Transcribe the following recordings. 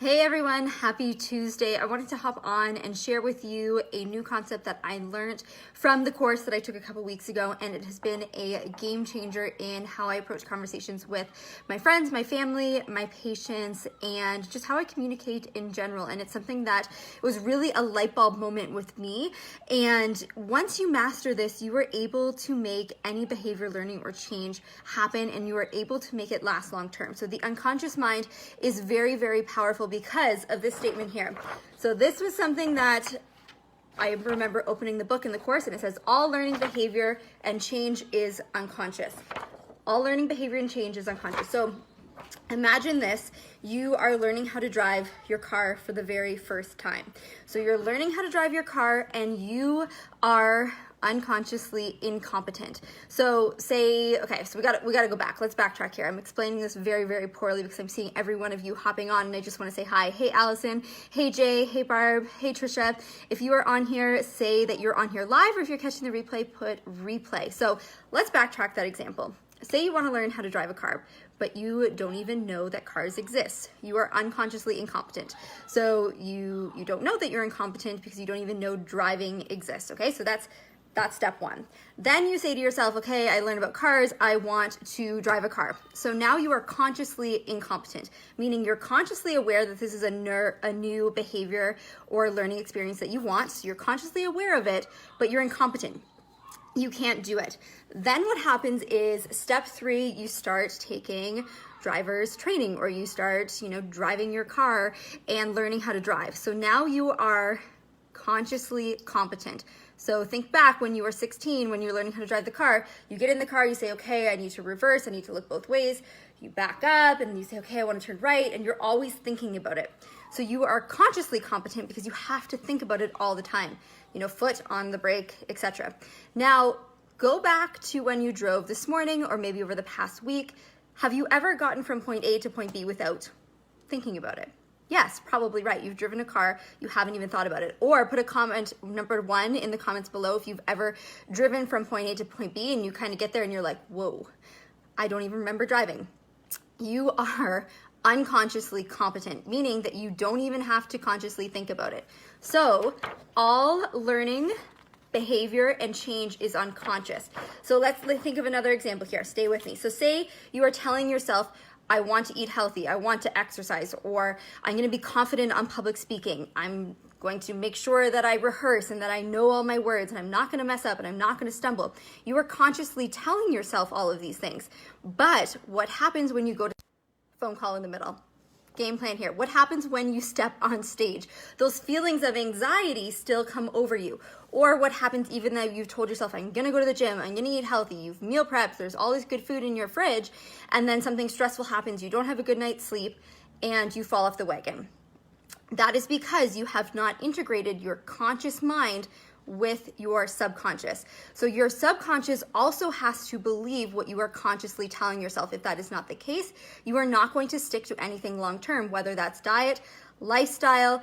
Hey everyone, happy Tuesday. I wanted to hop on and share with you a new concept that I learned from the course that I took a couple weeks ago, and it has been a game changer in how I approach conversations with my friends, my family, my patients, and just how I communicate in general. And it's something that was really a light bulb moment with me. And once you master this, you are able to make any behavior learning or change happen, and you are able to make it last long term. So the unconscious mind is very, very powerful because of this statement here. So this was something that I remember opening the book in the course, and it says all learning behavior and change is unconscious. All learning behavior and change is unconscious. So imagine this, you are learning how to drive your car for the very first time. So you're learning how to drive your car and you are unconsciously incompetent. So say, okay, so we gotta go back. Let's backtrack here. I'm explaining this very, very poorly because I'm seeing every one of you hopping on, and I just want to say hi. Hey Allison, hey Jay, hey Barb, hey Trisha. If you are on here, say that you're on here live, or if you're catching the replay, put replay. So let's backtrack that example. Say you want to learn how to drive a car, but you don't even know that cars exist. You are unconsciously incompetent. So you don't know that you're incompetent because you don't even know driving exists, okay? So that's step one. Then you say to yourself, okay, I learned about cars, I want to drive a car. So now you are consciously incompetent, meaning you're consciously aware that this is a new behavior or learning experience that you want. So you're consciously aware of it, but you're incompetent. You can't do it. Then what happens is step three, you start taking driver's training, or you start, driving your car and learning how to drive. So now you are consciously competent. So think back when you were 16, when you're learning how to drive the car, you get in the car, you say, okay, I need to reverse, I need to look both ways. You back up and you say, okay, I want to turn right, and you're always thinking about it. So you are consciously competent because you have to think about it all the time. Foot on the brake, etc. Now, go back to when you drove this morning or maybe over the past week. Have you ever gotten from point A to point B without thinking about it? Yes, probably right. You've driven a car, you haven't even thought about it. Or put a comment, number 1, in the comments below if you've ever driven from point A to point B and you kind of get there and you're like, whoa, I don't even remember driving. You are unconsciously competent, meaning that you don't even have to consciously think about it. So all learning, behavior, and change is unconscious. So let's think of another example here. Stay with me. So say you are telling yourself, I want to eat healthy, I want to exercise, or I'm going to be confident on public speaking. I'm going to make sure that I rehearse and that I know all my words and I'm not going to mess up and I'm not going to stumble. You are consciously telling yourself all of these things. But what happens when you go to phone call in the middle? Game plan here. What happens when you step on stage? Those feelings of anxiety still come over you. Or what happens even though you've told yourself, I'm going to go to the gym, I'm going to eat healthy, you've meal prepped, there's all this good food in your fridge, and then something stressful happens, you don't have a good night's sleep, and you fall off the wagon. That is because you have not integrated your conscious mind with your subconscious. So your subconscious also has to believe what you are consciously telling yourself. If that is not the case, you are not going to stick to anything long term, whether that's diet, lifestyle,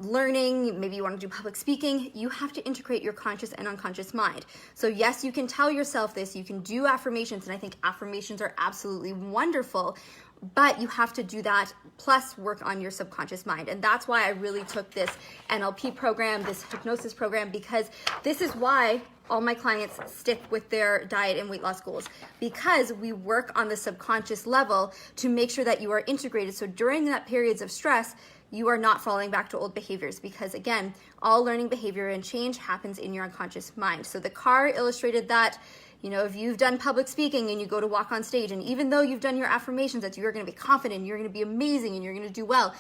learning, maybe you want to do public speaking. You have to integrate your conscious and unconscious mind. So yes, you can tell yourself this, you can do affirmations, and I think affirmations are absolutely wonderful, but you have to do that plus work on your subconscious mind. And that's why I really took this NLP program, this hypnosis program, because this is why all my clients stick with their diet and weight loss goals, because we work on the subconscious level to make sure that you are integrated. So during that periods of stress, you are not falling back to old behaviors, because again, all learning behavior and change happens in your unconscious mind. So the car illustrated that. If you've done public speaking and you go to walk on stage, and even though you've done your affirmations that you're going to be confident, you're going to be amazing, and you're going to do well,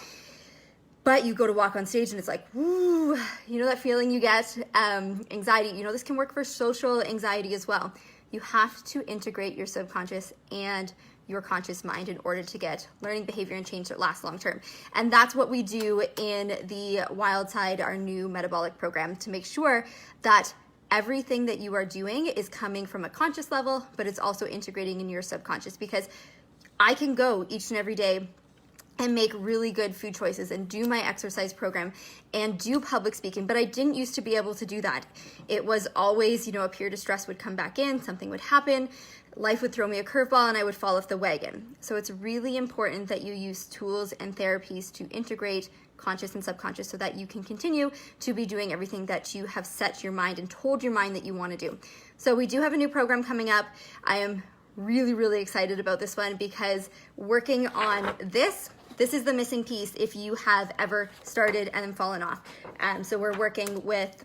but you go to walk on stage and it's like, woo, that feeling you get, anxiety, this can work for social anxiety as well. You have to integrate your subconscious and your conscious mind in order to get learning behavior and change that lasts long term. And that's what we do in the Wild Side, our new metabolic program, to make sure that everything that you are doing is coming from a conscious level, but it's also integrating in your subconscious, because I can go each and every day and make really good food choices and do my exercise program and do public speaking, but I didn't used to be able to do that. It was always, a period of stress would come back in, something would happen, life would throw me a curveball and I would fall off the wagon. So it's really important that you use tools and therapies to integrate conscious and subconscious so that you can continue to be doing everything that you have set your mind and told your mind that you want to do. So we do have a new program coming up. I am really excited about this one because working on this is the missing piece if you have ever started and then fallen off. So we're working with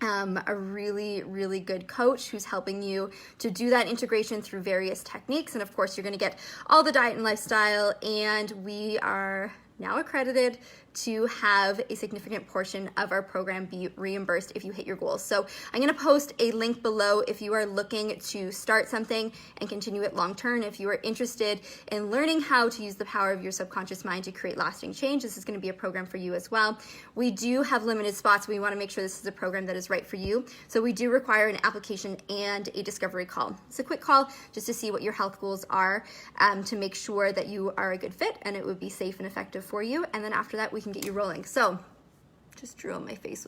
a really good coach who's helping you to do that integration through various techniques. And of course, you're going to get all the diet and lifestyle, and we are now accredited to have a significant portion of our program be reimbursed if you hit your goals. So I'm going to post a link below if you are looking to start something and continue it long term. If you are interested in learning how to use the power of your subconscious mind to create lasting change, this is going to be a program for you as well. We do have limited spots. We want to make sure this is a program that is right for you. So we do require an application and a discovery call. It's a quick call just to see what your health goals are, to make sure that you are a good fit and it would be safe and effective for you. And then after that, we can get you rolling. So just drew on my face with